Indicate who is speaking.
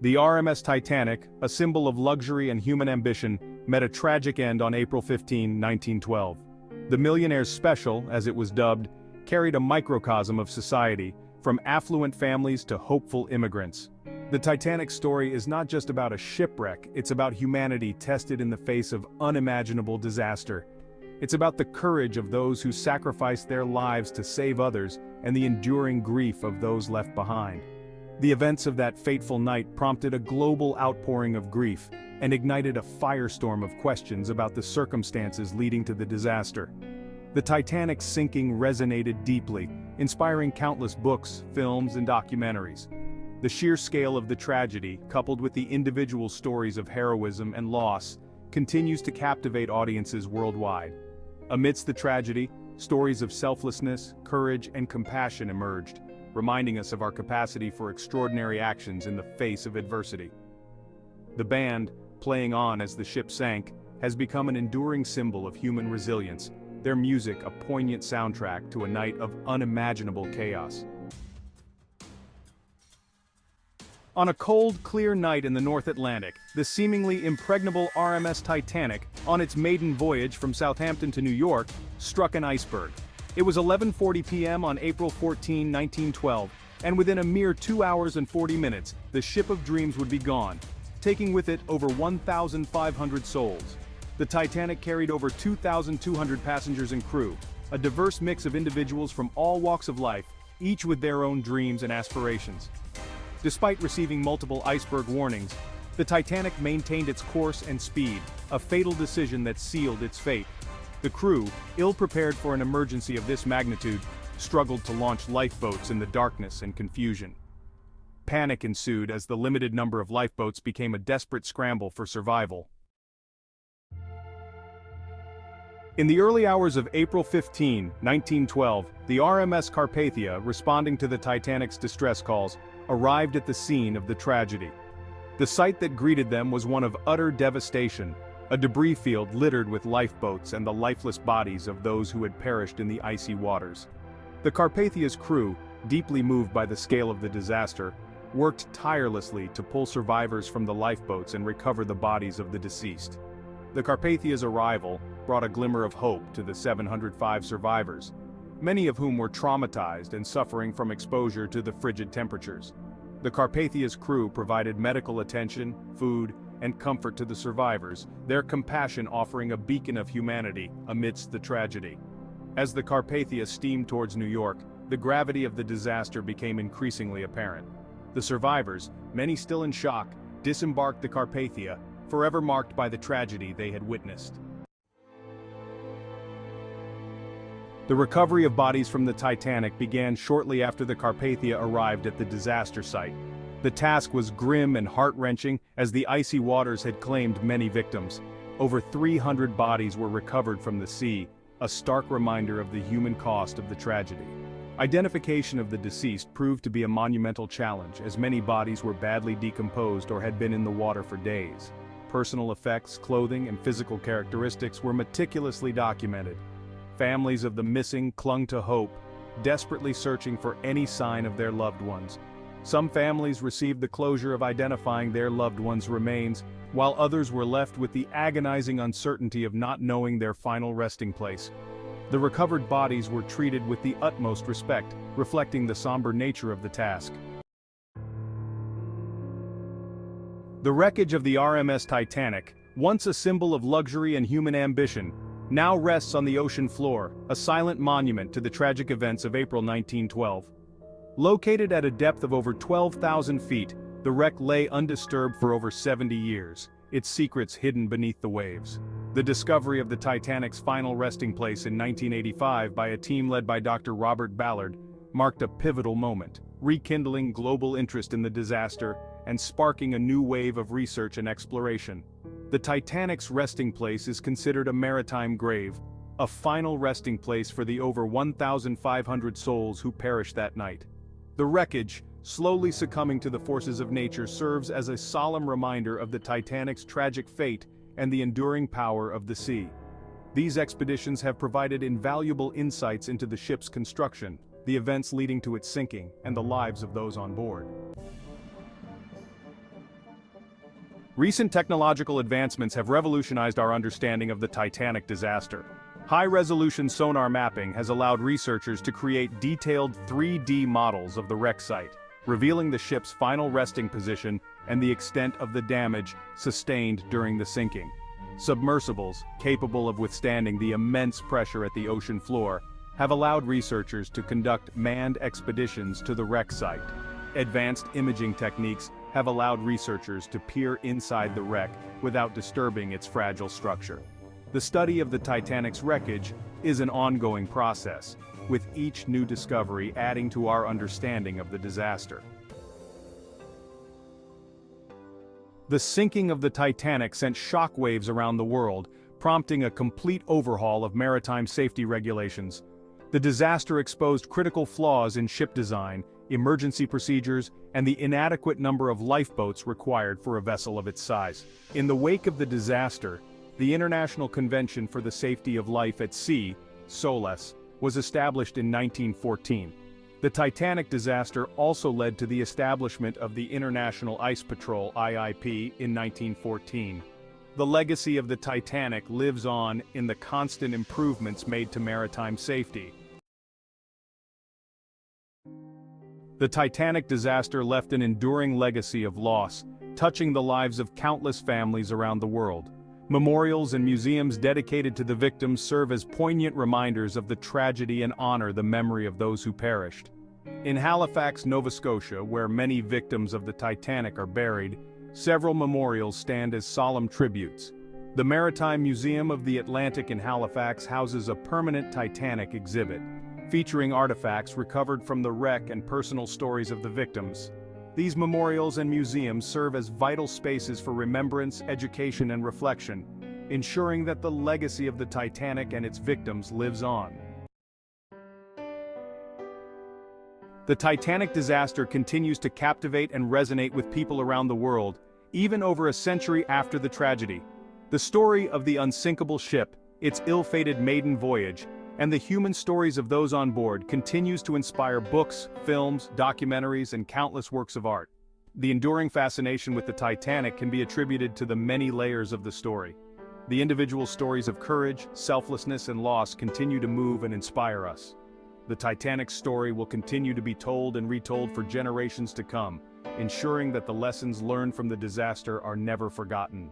Speaker 1: The RMS Titanic, a symbol of luxury and human ambition, met a tragic end on April 15, 1912. The Millionaire's Special, as it was dubbed, carried a microcosm of society, from affluent families to hopeful immigrants. The Titanic story is not just about a shipwreck, it's about humanity tested in the face of unimaginable disaster. It's about the courage of those who sacrificed their lives to save others and the enduring grief of those left behind. The events of that fateful night prompted a global outpouring of grief and ignited a firestorm of questions about the circumstances leading to the disaster. The Titanic's sinking resonated deeply, inspiring countless books, films, and documentaries. The sheer scale of the tragedy, coupled with the individual stories of heroism and loss, continues to captivate audiences worldwide. Amidst the tragedy, stories of selflessness, courage, and compassion emerged, reminding us of our capacity for extraordinary actions in the face of adversity. The band, playing on as the ship sank, has become an enduring symbol of human resilience, their music a poignant soundtrack to a night of unimaginable chaos. On a cold, clear night in the North Atlantic, the seemingly impregnable RMS Titanic, on its maiden voyage from Southampton to New York, struck an iceberg. It was 11:40 p.m. on April 14, 1912, and within a mere 2 hours and 40 minutes, the ship of dreams would be gone, taking with it over 1,500 souls. The Titanic carried over 2,200 passengers and crew, a diverse mix of individuals from all walks of life, each with their own dreams and aspirations. Despite receiving multiple iceberg warnings, the Titanic maintained its course and speed, a fatal decision that sealed its fate. The crew, ill-prepared for an emergency of this magnitude, struggled to launch lifeboats in the darkness and confusion. Panic ensued as the limited number of lifeboats became a desperate scramble for survival. In the early hours of April 15, 1912, the RMS Carpathia, responding to the Titanic's distress calls, arrived at the scene of the tragedy. The sight that greeted them was one of utter devastation, a debris field littered with lifeboats and the lifeless bodies of those who had perished in the icy waters. The Carpathia's crew, deeply moved by the scale of the disaster, worked tirelessly to pull survivors from the lifeboats and recover the bodies of the deceased. The Carpathia's arrival brought a glimmer of hope to the 705 survivors, many of whom were traumatized and suffering from exposure to the frigid temperatures. The Carpathia's crew provided medical attention, food, and comfort to the survivors, their compassion offering a beacon of humanity amidst the tragedy. As the Carpathia steamed towards New York, the gravity of the disaster became increasingly apparent. The survivors, many still in shock, disembarked the Carpathia, forever marked by the tragedy they had witnessed. The recovery of bodies from the Titanic began shortly after the Carpathia arrived at the disaster site. The task was grim and heart-wrenching as the icy waters had claimed many victims. Over 300 bodies were recovered from the sea, a stark reminder of the human cost of the tragedy. Identification of the deceased proved to be a monumental challenge as many bodies were badly decomposed or had been in the water for days. Personal effects, clothing, and physical characteristics were meticulously documented. Families of the missing clung to hope, desperately searching for any sign of their loved ones. Some families received the closure of identifying their loved ones' remains, while others were left with the agonizing uncertainty of not knowing their final resting place. The recovered bodies were treated with the utmost respect, reflecting the somber nature of the task. The wreckage of the RMS Titanic, once a symbol of luxury and human ambition, now rests on the ocean floor, a silent monument to the tragic events of April 1912. Located at a depth of over 12,000 feet, the wreck lay undisturbed for over 70 years, its secrets hidden beneath the waves. The discovery of the Titanic's final resting place in 1985 by a team led by Dr. Robert Ballard marked a pivotal moment, rekindling global interest in the disaster and sparking a new wave of research and exploration. The Titanic's resting place is considered a maritime grave, a final resting place for the over 1,500 souls who perished that night. The wreckage, slowly succumbing to the forces of nature, serves as a solemn reminder of the Titanic's tragic fate and the enduring power of the sea. These expeditions have provided invaluable insights into the ship's construction, the events leading to its sinking, and the lives of those on board. Recent technological advancements have revolutionized our understanding of the Titanic disaster. High-resolution sonar mapping has allowed researchers to create detailed 3D models of the wreck site, revealing the ship's final resting position and the extent of the damage sustained during the sinking. Submersibles, capable of withstanding the immense pressure at the ocean floor, have allowed researchers to conduct manned expeditions to the wreck site. Advanced imaging techniques have allowed researchers to peer inside the wreck without disturbing its fragile structure. The study of the Titanic's wreckage is an ongoing process, with each new discovery adding to our understanding of the disaster. The sinking of the Titanic sent shockwaves around the world, prompting a complete overhaul of maritime safety regulations. The disaster exposed critical flaws in ship design, emergency procedures, and the inadequate number of lifeboats required for a vessel of its size. In the wake of the disaster, the International Convention for the Safety of Life at Sea, SOLAS, was established in 1914. The Titanic disaster also led to the establishment of the International Ice Patrol (IIP) in 1914. The legacy of the Titanic lives on in the constant improvements made to maritime safety. The Titanic disaster left an enduring legacy of loss, touching the lives of countless families around the world. Memorials and museums dedicated to the victims serve as poignant reminders of the tragedy and honor the memory of those who perished. In Halifax, Nova Scotia, where many victims of the Titanic are buried, several memorials stand as solemn tributes. The Maritime Museum of the Atlantic in Halifax houses a permanent Titanic exhibit, featuring artifacts recovered from the wreck and personal stories of the victims. These memorials and museums serve as vital spaces for remembrance, education, and reflection, ensuring that the legacy of the Titanic and its victims lives on. The Titanic disaster continues to captivate and resonate with people around the world, even over a century after the tragedy. The story of the unsinkable ship, its ill-fated maiden voyage, and the human stories of those on board continues to inspire books, films, documentaries, and countless works of art. The enduring fascination with the Titanic can be attributed to the many layers of the story. The individual stories of courage, selflessness, and loss continue to move and inspire us. The Titanic's story will continue to be told and retold for generations to come, ensuring that the lessons learned from the disaster are never forgotten.